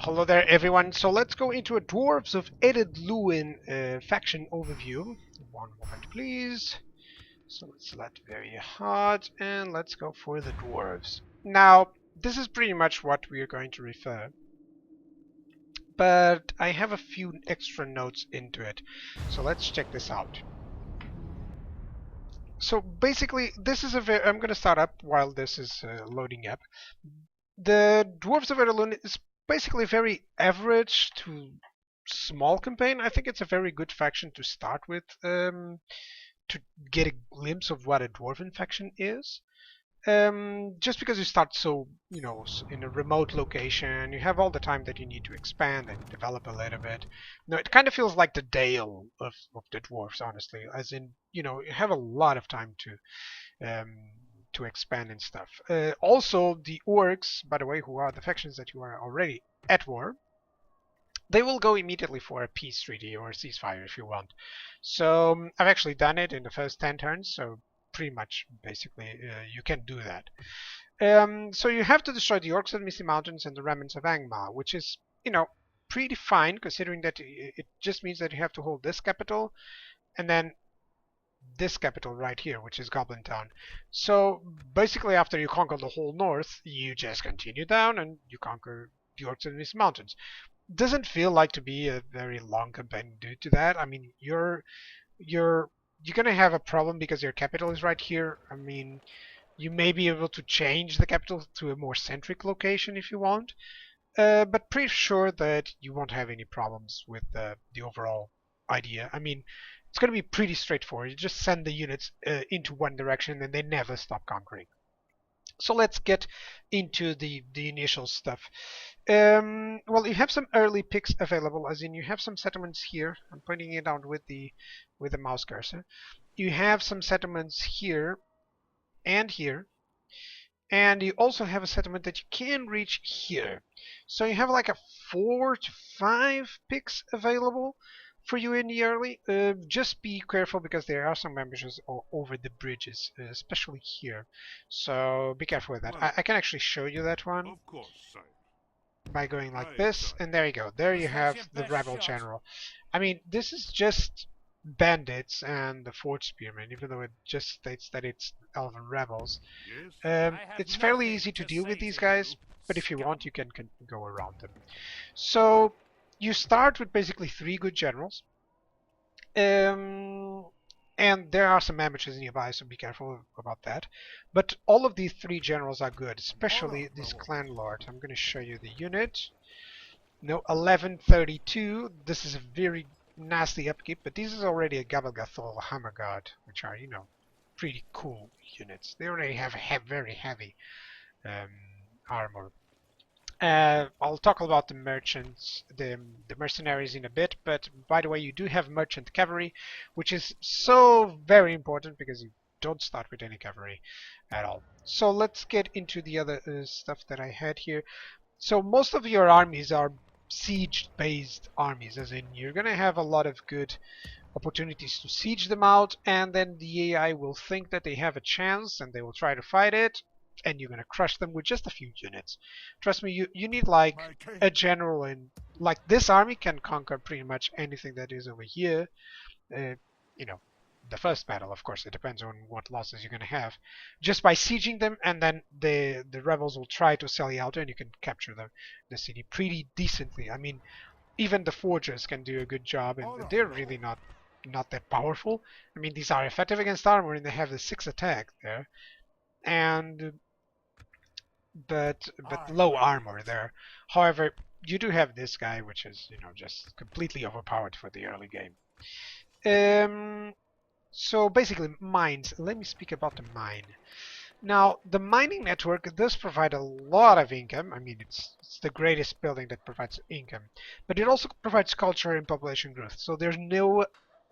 Hello there, everyone. So let's go into a Dwarves of Ered Luin faction overview. One moment, please. So let's select very hard, and let's go for the Dwarves. Now, this is pretty much what we are going to refer, but I have a few extra notes into it. So let's check this out. So basically, this is a I'm going to start up while this is loading up. The Dwarves of Ered Luin is basically a very average to small campaign. I think it's a very good faction to start with, to get a glimpse of what a dwarven faction is. Just because you start so, in a remote location, you have all the time that you need to expand and develop a little bit. No, it kind of feels like the Dale of the dwarves, honestly, as in, you have a lot of time to expand and stuff. Also, the Orcs, by the way, who are the factions that you are already at war, they will go immediately for a peace treaty or a ceasefire if you want. So I've actually done it in the first 10 turns, so pretty much basically you can do that. So you have to destroy the Orcs of Misty Mountains and the remnants of Angmar, which is, pretty fine considering that it just means that you have to hold this capital and then this capital right here, which is Goblin Town. So basically after you conquer the whole north, you just continue down and you conquer the Orcs of Misty Mountains. Doesn't feel like to be a very long campaign due to that. I mean, you're gonna have a problem because your capital is right here. I mean, you may be able to change the capital to a more centric location if you want, but pretty sure that you won't have any problems with the overall idea. I mean, it's gonna be pretty straightforward. You just send the units into one direction and they never stop conquering. So let's get into the initial stuff. Well, you have some early picks available, as in you have some settlements here. I'm pointing it out with the mouse cursor. You have some settlements here and here, and you also have a settlement that you can reach here. So you have like a 4 to 5 picks available for you in the early. Just be careful because there are some ambushes over the bridges, especially here. So be careful with that. I can actually show you that one. Of course, sire. By going like this, and there you go. There you have the rebel general. I mean, this is just bandits and the Fort Spearmen, even though it just states that it's elven rebels. Yes. It's fairly easy to deal with these guys, but if you want, you can go around them. So you start with basically 3 good generals. And there are some amateurs nearby, so be careful about that. But all of these 3 generals are good, especially this clan lord. I'm going to show you the unit. No, 1132. This is a very nasty upkeep, but this is already a Gabalgathol Hammer God, which are, pretty cool units. They already have very heavy armor. I'll talk about the merchants, the mercenaries in a bit, but by the way, you do have merchant cavalry, which is so very important because you don't start with any cavalry at all. So let's get into the other stuff that I had here. So most of your armies are siege-based armies, as in you're gonna have a lot of good opportunities to siege them out, and then the AI will think that they have a chance and they will try to fight it, and you're gonna crush them with just a few units. Trust me, you need like a general, and like this army can conquer pretty much anything that is over here. You know, the first battle, of course, it depends on what losses you're gonna have. Just by sieging them, and then the rebels will try to sally out, and you can capture the city pretty decently. I mean, even the forgers can do a good job, and they're really not that powerful. I mean, these are effective against armor, and they have the 6 attack there, and but low armor there. However, you do have this guy, which is just completely overpowered for the early game. So basically, mines. Let me speak about the mine. Now, the mining network does provide a lot of income. I mean, it's the greatest building that provides income, but it also provides culture and population growth. So there's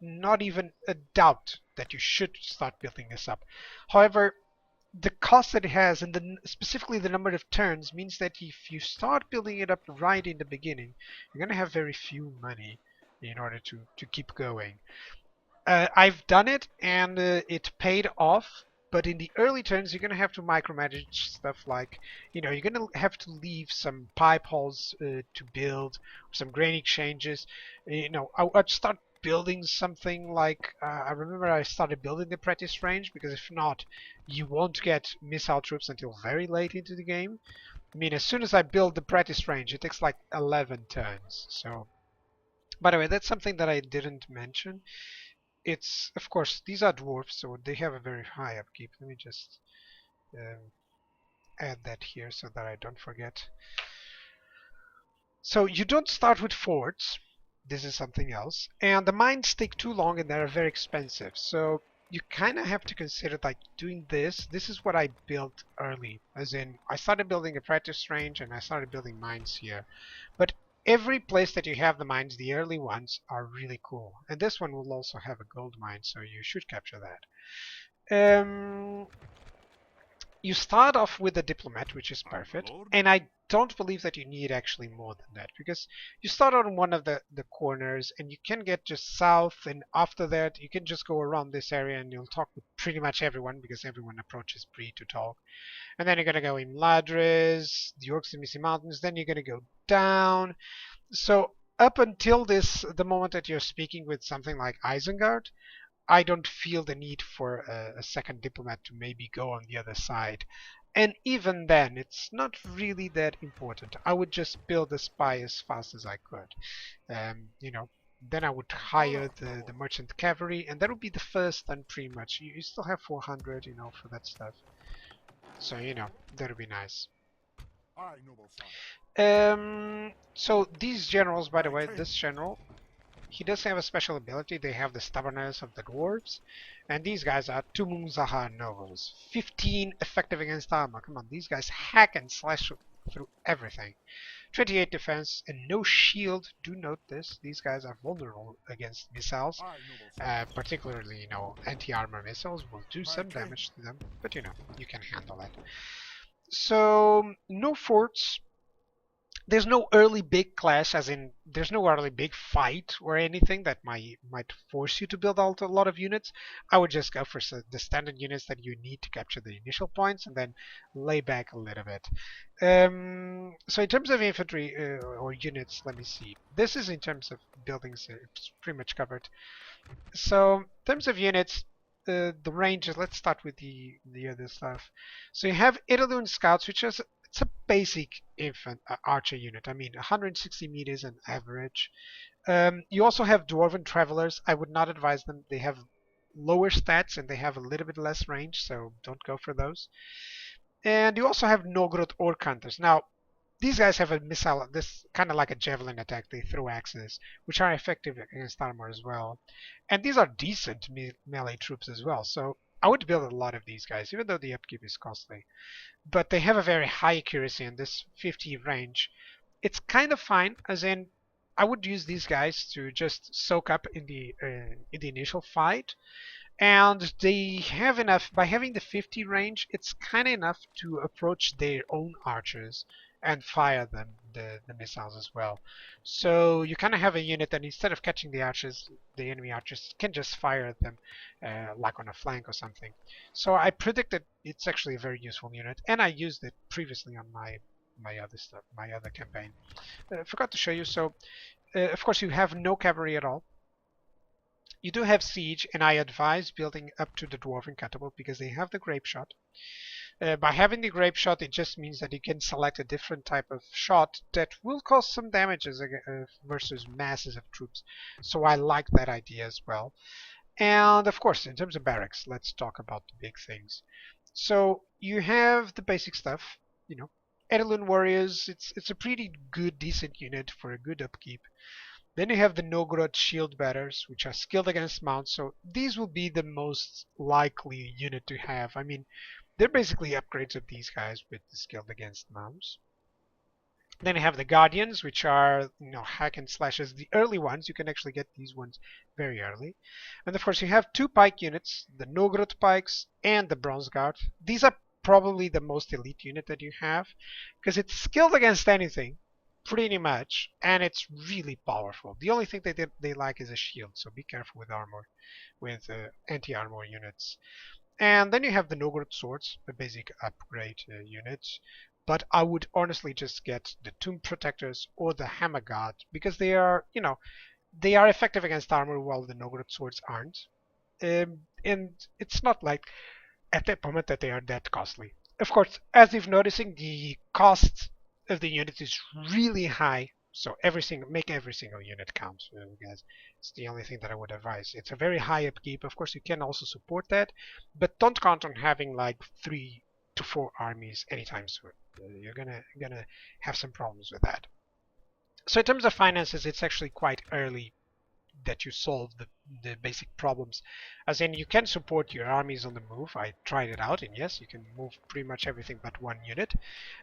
not even a doubt that you should start building this up. However, the cost that it has, and specifically the number of turns, means that if you start building it up right in the beginning, you're going to have very few money in order to keep going. I've done it, and it paid off, But in the early turns, you're gonna have to micromanage stuff like, you're gonna have to leave some pipe holes to build, some grain exchanges. I'd start building something like I remember I started building the practice range, because if not, you won't get missile troops until very late into the game. I mean, as soon as I build the practice range, it takes like 11 turns. So, by the way, that's something that I didn't mention. It's, of course, these are dwarfs, so they have a very high upkeep. Let me just add that here so that I don't forget. So you don't start with forts. This is something else. And the mines take too long and they're very expensive. So you kind of have to consider like doing this. This is what I built early. As in, I started building a practice range and I started building mines here. But every place that you have the mines, the early ones, are really cool. And this one will also have a gold mine, so you should capture that. You start off with a diplomat, which is perfect, and I don't believe that you need actually more than that, because you start on one of the corners and you can get just south, and after that you can just go around this area and you'll talk with pretty much everyone, because everyone approaches Bree to talk. And then you're going to go in Ladres, the Orcs and Missy Mountains, then you're going to go down. So up until the moment that you're speaking with something like Isengard, I don't feel the need for a second diplomat to maybe go on the other side. And even then, it's not really that important. I would just build a spy as fast as I could. Then I would hire the merchant cavalry, and that would be the first and pretty much. You still have 400, for that stuff. So, that would be nice. So these generals, by the way, this general, he does have a special ability. They have the stubbornness of the dwarves. And these guys are Tumunzaha nobles. 15 effective against armor. Come on, these guys hack and slash through everything. 28 defense and no shield. Do note this. These guys are vulnerable against missiles. Particularly, anti-armor missiles will do some damage to them. But, you can handle it. So, no forts. There's no early big clash, as in there's no early big fight or anything that might force you to build out a lot of units. I would just go for the standard units that you need to capture the initial points and then lay back a little bit. So in terms of infantry or units, let me see. This is in terms of buildings, it's pretty much covered. So in terms of units, the ranges, let's start with the other stuff. So you have Ered Luin scouts, which is it's a basic archer unit. I mean, 160 meters on average. You also have Dwarven Travelers. I would not advise them. They have lower stats and they have a little bit less range, so don't go for those. And you also have Nogrod Orc Hunters. Now, these guys have a missile, this kind of like a javelin attack. They throw axes, which are effective against armor as well. And these are decent melee troops as well. So I would build a lot of these guys, even though the upkeep is costly. But they have a very high accuracy in this 50 range. It's kind of fine, as in I would use these guys to just soak up in the initial fight, and they have enough. By having the 50 range, it's kind of enough to approach their own archers and fire them the missiles as well. So you kind of have a unit that instead of catching the archers, the enemy archers can just fire at them like on a flank or something. So I predict that it's actually a very useful unit, and I used it previously on my other stuff, my other campaign. Forgot to show you. So of course you have no cavalry at all. You do have siege, and I advise building up to the dwarven catapult because they have the grape shot. By having the grape shot, it just means that you can select a different type of shot that will cause some damages versus masses of troops. So I like that idea as well. And of course, in terms of barracks, let's talk about the big things. So you have the basic stuff, Ered Luin warriors. It's a pretty good, decent unit for a good upkeep. Then you have the Nogrod shield bearers, which are skilled against mounts. So these will be the most likely unit to have. I mean, they're basically upgrades of these guys with the skilled against mounts. Then you have the Guardians, which are hack and slashes. The early ones, you can actually get these ones very early. And of course, you have two pike units, the Nogrod pikes and the Bronze Guard. These are probably the most elite unit that you have because it's skilled against anything, pretty much, and it's really powerful. The only thing they like is a shield, so be careful with armor, with anti-armor units. And then you have the Nogrod swords, a basic upgrade unit. But I would honestly just get the Tomb Protectors or the Hammer Guard because they are, they are effective against armor while the Nogrod swords aren't. And it's not like at that moment that they are that costly. Of course, as you've noticing, the cost of the unit is really high. So make every single unit count, guys. It's the only thing that I would advise. It's a very high upkeep. Of course, you can also support that, but don't count on having like 3 to 4 armies anytime soon. You're gonna have some problems with that. So in terms of finances, it's actually quite early that you solve the basic problems. As in, you can support your armies on the move. I tried it out, and yes, you can move pretty much everything but one unit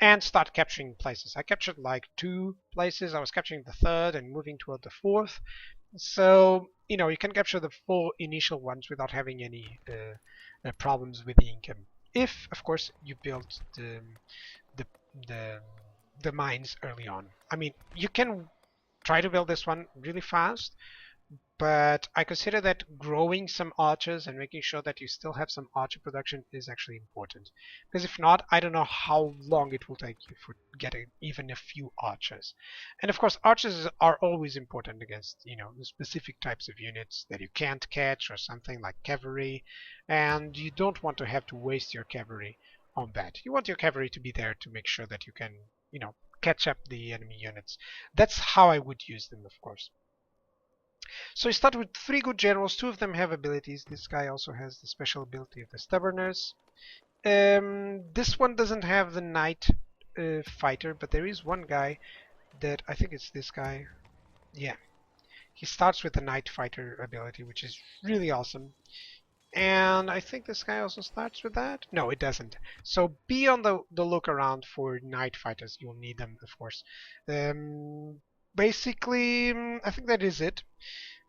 and start capturing places. I captured like 2 places. I was capturing the third and moving toward the fourth. So, you can capture the 4 initial ones without having any problems with the income. If, of course, you build the, the, the mines early on. I mean, you can try to build this one really fast, but I consider that growing some archers and making sure that you still have some archer production is actually important. Because if not, I don't know how long it will take you for getting even a few archers. And of course, archers are always important against, the specific types of units that you can't catch or something like cavalry. And you don't want to have to waste your cavalry on that. You want your cavalry to be there to make sure that you can, catch up the enemy units. That's how I would use them, of course. So you start with 3 good generals. 2 of them have abilities. This guy also has the special ability of the Stubborners. This one doesn't have the Knight Fighter, but there is one guy that I think it's this guy. Yeah, he starts with the Knight Fighter ability, which is really awesome. And I think this guy also starts with that. No, it doesn't. So be on the look around for Knight Fighters. You'll need them, of course. Basically, I think that is it.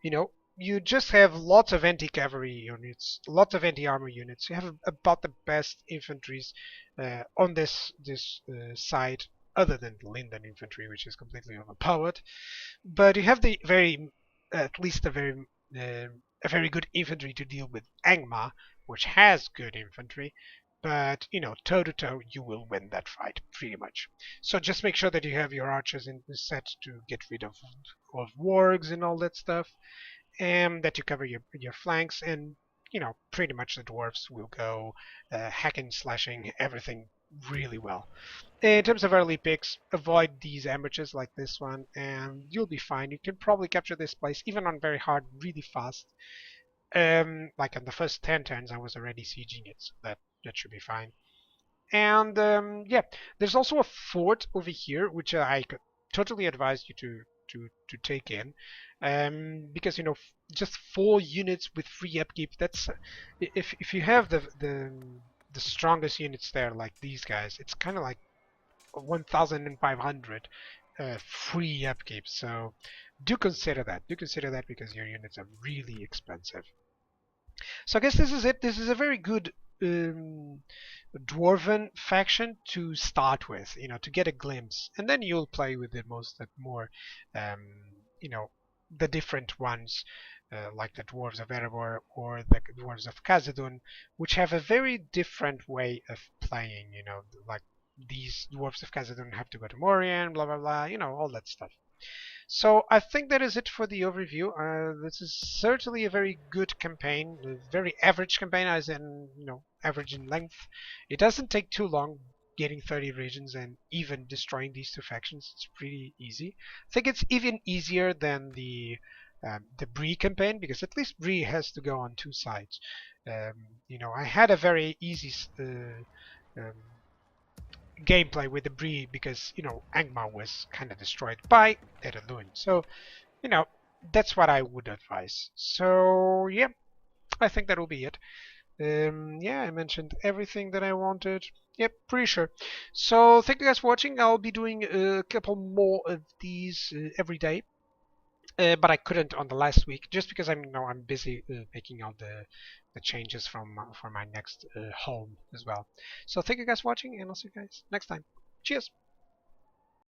You just have lots of anti-cavalry units, lots of anti-armor units. You have about the best infantries on this side, other than the Linden infantry, which is completely overpowered. But you have the at least a very good infantry to deal with Angmar, which has good infantry. But toe to toe, you will win that fight pretty much. So just make sure that you have your archers in the set to get rid of wargs and all that stuff, and that you cover your flanks, and pretty much the dwarves will go hacking, slashing everything really well. In terms of early picks, avoid these ambushes like this one, and you'll be fine. You can probably capture this place even on very hard, really fast. Like on the first 10 turns, I was already sieging it, so that should be fine. And yeah, there's also a fort over here, which I could totally advise you to take in, because just 4 units with free upkeep. That's if you have the strongest units there, like these guys, it's kind of like 1,500 free upkeep. So do consider that. Do consider that because your units are really expensive. So I guess this is it. This is a very good dwarven faction to start with, to get a glimpse, and then you'll play with the more, you know, the different ones, like the Dwarves of Erebor or the Dwarves of Khazad-dûm, which have a very different way of playing. Like these Dwarves of Khazad-dûm have to go to Morian, blah blah blah, all that stuff. So I think that is it for the overview. This is certainly a very good campaign, a very average campaign, as in, average in length. It doesn't take too long getting 30 regions and even destroying these 2 factions. It's pretty easy. I think it's even easier than the Bree campaign, because at least Bree has to go on 2 sides. I had a very easy gameplay with the Bree because, Angmar was kind of destroyed by Ered Luin. So, that's what I would advise. So, yeah, I think that will be it. Yeah, I mentioned everything that I wanted. Yep, pretty sure. So, thank you guys for watching. I'll be doing a couple more of these every day. But I couldn't on the last week just because I'm busy making all the changes for my next home as well. So thank you guys for watching, and I'll see you guys next time. Cheers.